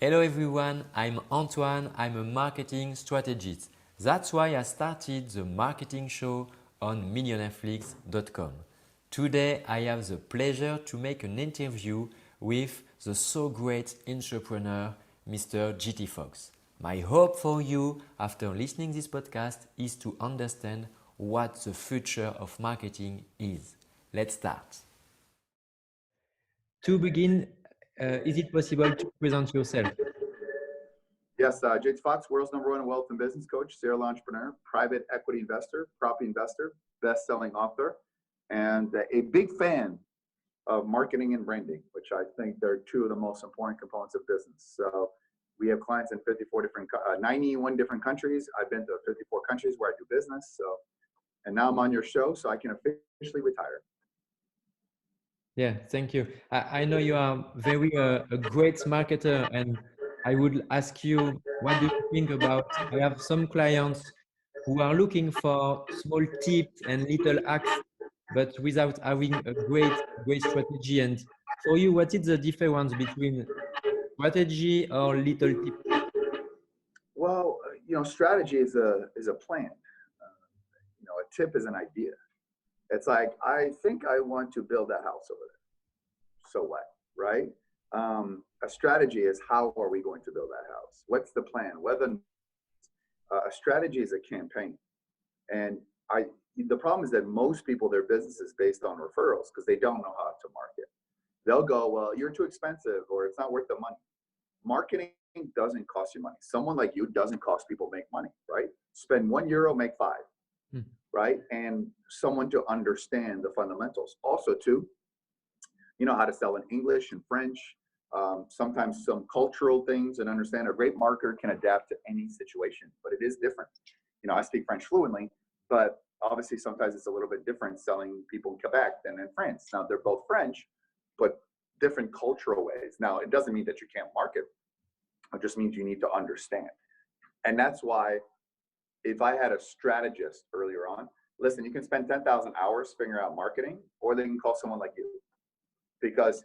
Hello everyone, I'm Antoine, I'm a marketing strategist. That's why I started the marketing show on millionaireflix.com. Today I have the pleasure to make an interview with the so great entrepreneur, Mr. 𝒏𝒕 Foxx. My hope for you after listening this podcast is to understand what the future of marketing is. Let's start. To begin, is it possible to present yourself? Yes, 𝒏𝒕 Foxx, world's #1 wealth and business coach, serial entrepreneur, private equity investor, property investor, best-selling author, and a big fan of marketing and branding, which I think they're two of the most important components of business. So we have clients in 91 different countries. I've been to 54 countries where I do business. So, and now I'm on your show, so I can officially retire. Yeah, thank you. I know you are very a great marketer, and I would ask you, what do you think about? I have some clients who are looking for small tips and little hacks, but without having a great strategy. And for you, what is the difference between strategy or little tip? Well, strategy is a plan. A tip is an idea. It's like, I think I want to build that house over there. So what, right? A strategy is, how are we going to build that house? What's the plan? Whether a strategy is a campaign. And the problem is that most people, their business is based on referrals because they don't know how to market. They'll go, well, you're too expensive, or it's not worth the money. Marketing doesn't cost you money. Someone like you doesn't cost people make money, right? Spend €1, make 5, right? And someone to understand the fundamentals. Also, too, you know how to sell in English and French, sometimes some cultural things, and understand a great marketer can adapt to any situation, but it is different. I speak French fluently, but obviously sometimes it's a little bit different selling people in Quebec than in France. Now, they're both French, but different cultural ways. Now, it doesn't mean that you can't market. It just means you need to understand. And that's why, if I had a strategist earlier on, listen, you can spend 10,000 hours figuring out marketing, or they can call someone like you. Because,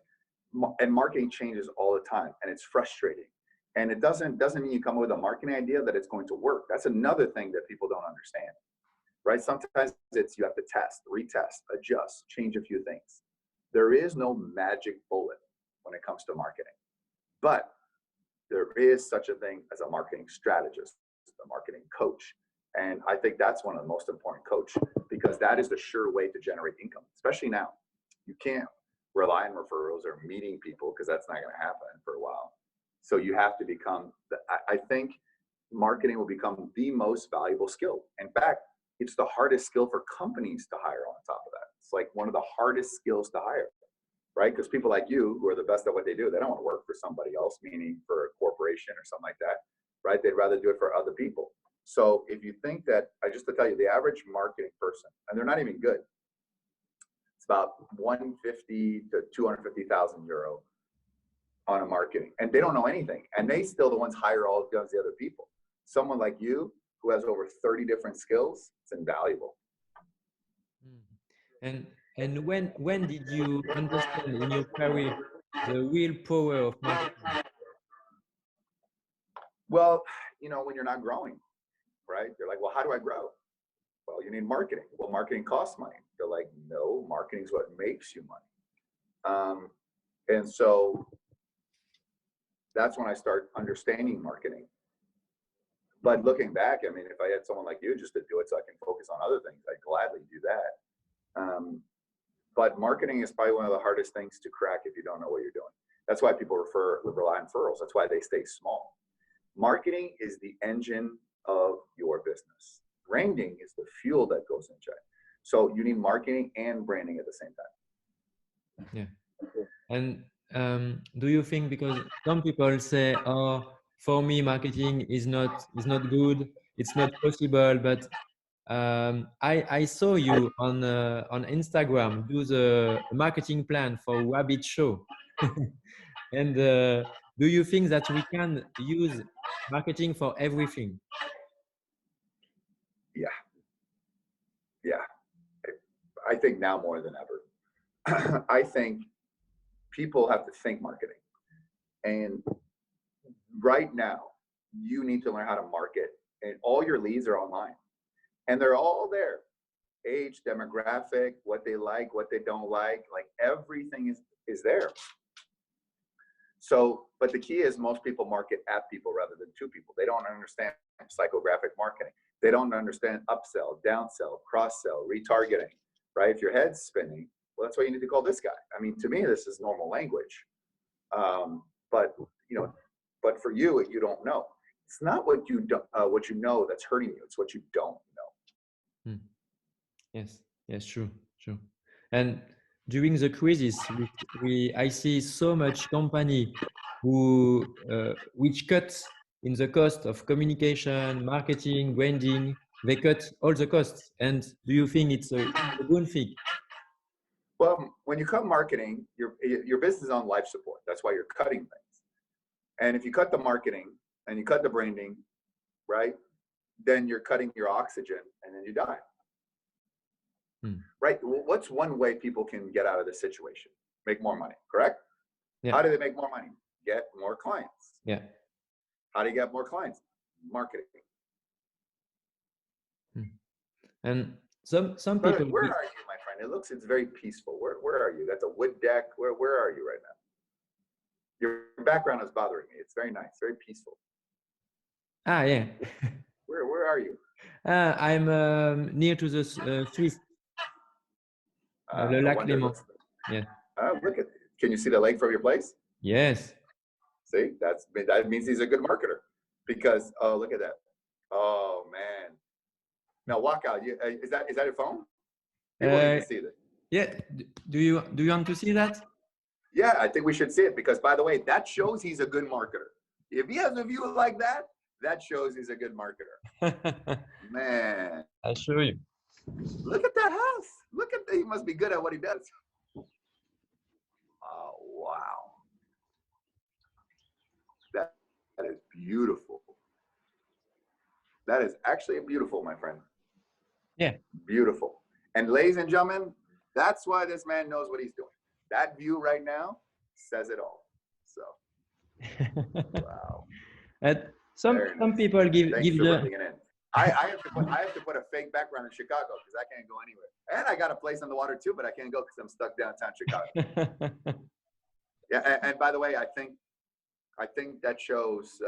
and marketing changes all the time, and it's frustrating. And it doesn't mean you come up with a marketing idea that it's going to work. That's another thing that people don't understand, right? Sometimes it's, you have to test, retest, adjust, change a few things. There is no magic bullet when it comes to marketing, but there is such a thing as a marketing strategist, a marketing coach. And I think that's one of the most important coach, because that is the sure way to generate income, especially now. You can't rely on referrals or meeting people, because that's not going to happen for a while. So you have to become, I think marketing will become the most valuable skill. In fact, it's the hardest skill for companies to hire on top of that. It's like one of the hardest skills to hire, right? Because people like you, who are the best at what they do, they don't want to work for somebody else, meaning for a corporation or something like that, right? They'd rather do it for other people. So if you think that, just to tell you, the average marketing person, and they're not even good, it's about 150 to 250,000 euro on a marketing, and they don't know anything, and they still the ones hire all the other people. Someone like you who has over 30 different skills, it's invaluable. And when did you understand in your career the real power of marketing? Well, when you're not growing, right? You're like, well, how do I grow? Well, you need marketing. Well, marketing costs money. They're like, no, marketing is what makes you money. And so that's when I start understanding marketing. But looking back, I mean, if I had someone like you just to do it so I can focus on other things, I'd gladly do that. But marketing is probably one of the hardest things to crack if you don't know what you're doing. That's why people rely on referrals. That's why they stay small. Marketing is the engine of your business. Branding is the fuel that goes into it. So you need marketing and branding at the same time. Yeah. And do you think, because some people say, oh, for me, marketing is not good, it's not possible, but I saw you on Instagram do the marketing plan for 𝒏𝒕 show. And do you think that we can use marketing for everything? Yeah. I think now more than ever. I think people have to think marketing. And right now, you need to learn how to market, and all your leads are online, and they're all there. Age, demographic, what they like, what they don't like everything is there. So, but the key is most people market at people rather than to people. They don't understand psychographic marketing. They don't understand upsell, downsell, cross-sell, retargeting, right? If your head's spinning, well, that's why you need to call this guy. I mean, to me, this is normal language. But but for you, you don't know. It's not what you know that's hurting you. It's what you don't know. Yes, yes, true. And during the crisis, I see so much company which cut in the cost of communication, marketing, branding. They cut all the costs. And do you think it's a good thing? Well, when you cut marketing, your business is on life support. That's why you're cutting things. And if you cut the marketing and you cut the branding, right, then you're cutting your oxygen and then you die. Right? Well, what's one way people can get out of this situation? Make more money, correct? Yeah. How do they make more money? Get more clients. Yeah. How do you get more clients? Marketing. And some people. Where are you, my friend? It's very peaceful. Where are you? That's a wood deck. Where are you right now? Your background is bothering me. It's very nice, very peaceful. Ah, yeah. Where are you? I'm near to the Swiss. Le Lac Léman. Yeah. Look at. Can you see the lake from your place? Yes. See, that means he's a good marketer, because look at that. Oh man. Now walk out. Is that your phone? People need to see this. Yeah. Do you want to see that? Yeah, I think we should see it, because by the way, that shows he's a good marketer. If he has a view like that, that shows he's a good marketer. Man. I'll show you. Look at that house. Look at that. He must be good at what he does. Oh, wow. That is beautiful. That is actually beautiful, my friend. Yeah. Beautiful. And ladies and gentlemen, that's why this man knows what he's doing. That view right now says it all. So, wow. Some people give the. I have to put a fake background in Chicago because I can't go anywhere. And I got a place on the water too, but I can't go because I'm stuck downtown Chicago. Yeah, and by the way, I think that shows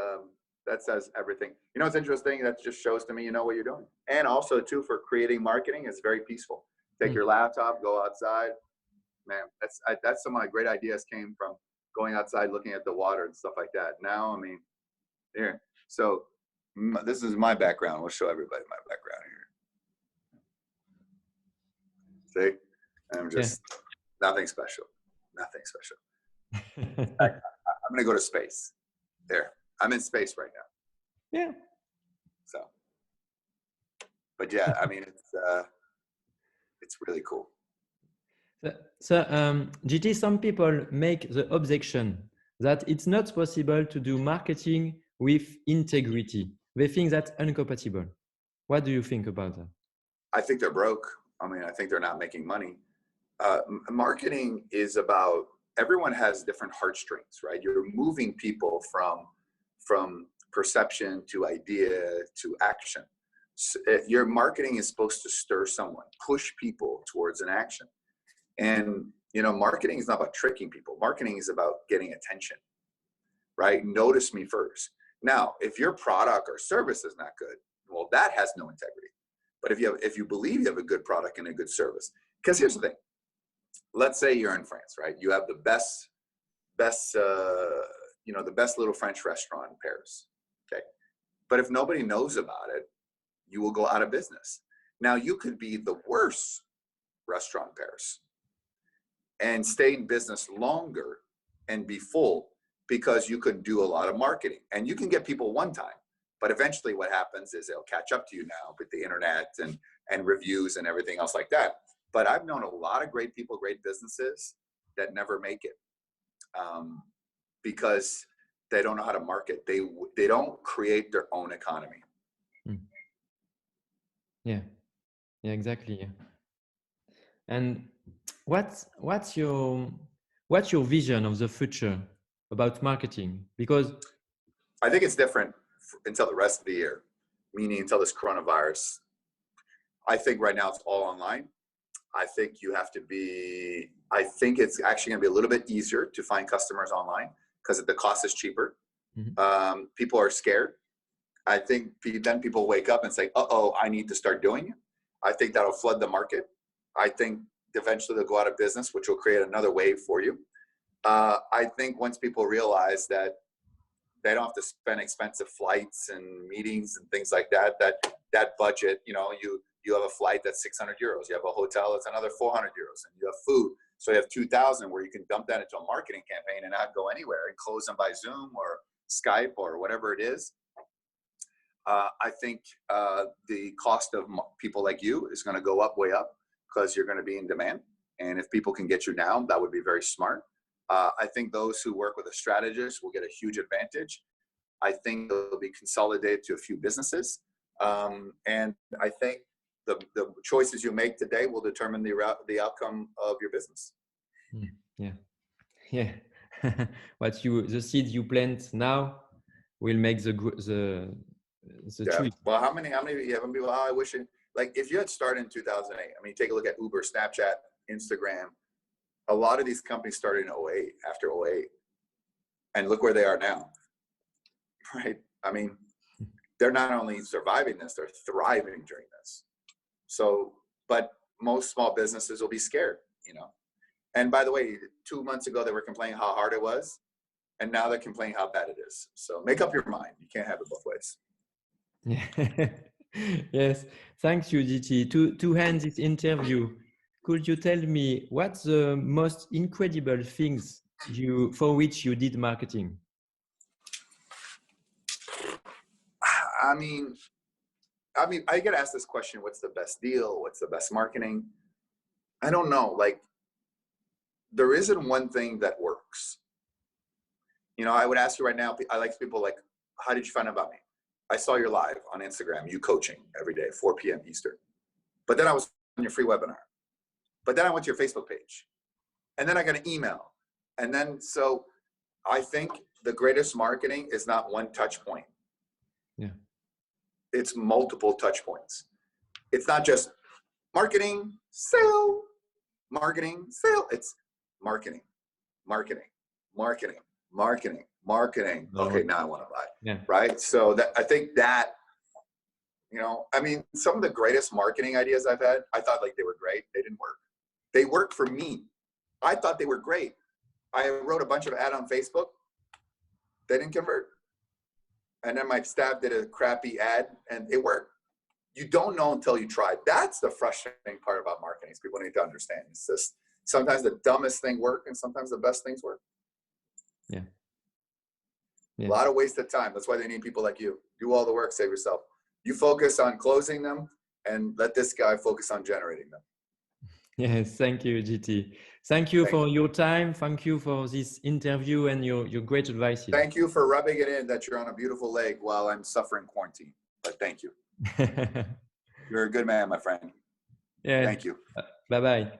that says everything. You know, it's interesting. That just shows to me you know what you're doing. And also too, for creating marketing, it's very peaceful. Take your laptop, go outside. Man, that's some of my great ideas came from going outside, looking at the water and stuff like that. Now, I mean, here. So this is my background. We'll show everybody my background here. See, I'm just nothing special. Nothing special. I'm gonna go to space. There, I'm in space right now. Yeah. So, but yeah, I mean, it's really cool. So, GT, some people make the objection that it's not possible to do marketing with integrity. They think that's incompatible. What do you think about that? I think they're broke. I mean, I think they're not making money. Marketing is about, everyone has different heartstrings, right? You're moving people from perception to idea to action. So your marketing is supposed to stir someone, push people towards an action. And, you know, marketing is not about tricking people. Marketing is about getting attention, right? Notice me first. Now, if your product or service is not good, well, that has no integrity. But if you believe you have a good product and a good service, because here's the thing. Let's say you're in France, right? You have the best little French restaurant in Paris, okay? But if nobody knows about it, you will go out of business. Now, you could be the worst restaurant in Paris and stay in business longer and be full because you could do a lot of marketing. And you can get people one time, but eventually what happens is they'll catch up to you now with the internet and reviews and everything else like that. But I've known a lot of great people, great businesses that never make it because they don't know how to market. They don't create their own economy. Yeah, exactly. Yeah. And what's your vision of the future about marketing? Because I think it's different until the rest of the year, meaning until this coronavirus. I think right now it's all online. I think you have to be, I think it's actually going to be a little bit easier to find customers online because the cost is cheaper. Mm-hmm. People are scared. I think then people wake up and say, uh-oh, I need to start doing it. I think that'll flood the market. I think eventually they'll go out of business, which will create another wave for you. I think once people realize that they don't have to spend expensive flights and meetings and things like that, that budget, you know, you have a flight that's 600 euros. You have a hotel that's another 400 euros. And you have food. So you have 2,000 where you can dump that into a marketing campaign and not go anywhere and close them by Zoom or Skype or whatever it is. I think the cost of people like you is going to go up, way up, because you're going to be in demand. And if people can get you now, that would be very smart. I think those who work with a strategist will get a huge advantage. I think they'll be consolidated to a few businesses. And I think the choices you make today will determine the outcome of your business. Yeah. Yeah. The seeds you plant now will make the tree. Well, how many people, I wish it, like if you had started in 2008, I mean, take a look at Uber, Snapchat, Instagram. A lot of these companies started in 08, after 08. And look where they are now, right? I mean, they're not only surviving this, they're thriving during this. So, but most small businesses will be scared, you know? And by the way, 2 months ago, they were complaining how hard it was. And now they're complaining how bad it is. So make up your mind. You can't have it both ways. Yes. Thank you, 𝒏𝒕. To end this interview, could you tell me what's the most incredible things for which you did marketing? I mean, I get asked this question, what's the best deal? What's the best marketing? I don't know. Like, there isn't one thing that works. You know, I would ask you right now, I like people like, how did you find out about me? I saw your live on Instagram, you coaching every day, 4 p.m. Eastern. But then I was on your free webinar. But then I went to your Facebook page. And then I got an email. And then, so I think the greatest marketing is not one touch point. Yeah. It's multiple touch points. It's not just marketing, sale, marketing, sale. It's marketing, marketing, marketing, marketing, marketing. Okay, now I want to buy. Yeah. Right? So that, I think that, you know, I mean, some of the greatest marketing ideas I've had, I thought like they were great. They didn't work. They worked for me. I thought they were great. I wrote a bunch of ads on Facebook. They didn't convert. And then my staff did a crappy ad and it worked. You don't know until you try. That's the frustrating part about marketing. People need to understand. It's just sometimes the dumbest thing works and sometimes the best things work. Yeah. A lot of wasted time. That's why they need people like you. Do all the work, save yourself. You focus on closing them and let this guy focus on generating them. Yes, thank you, 𝒏𝒕. Thank you for your time. Thank you for this interview and your great advice. Thank you for rubbing it in that you're on a beautiful lake while I'm suffering quarantine. But thank you. You're a good man, my friend. Yeah. Thank you. Bye-bye.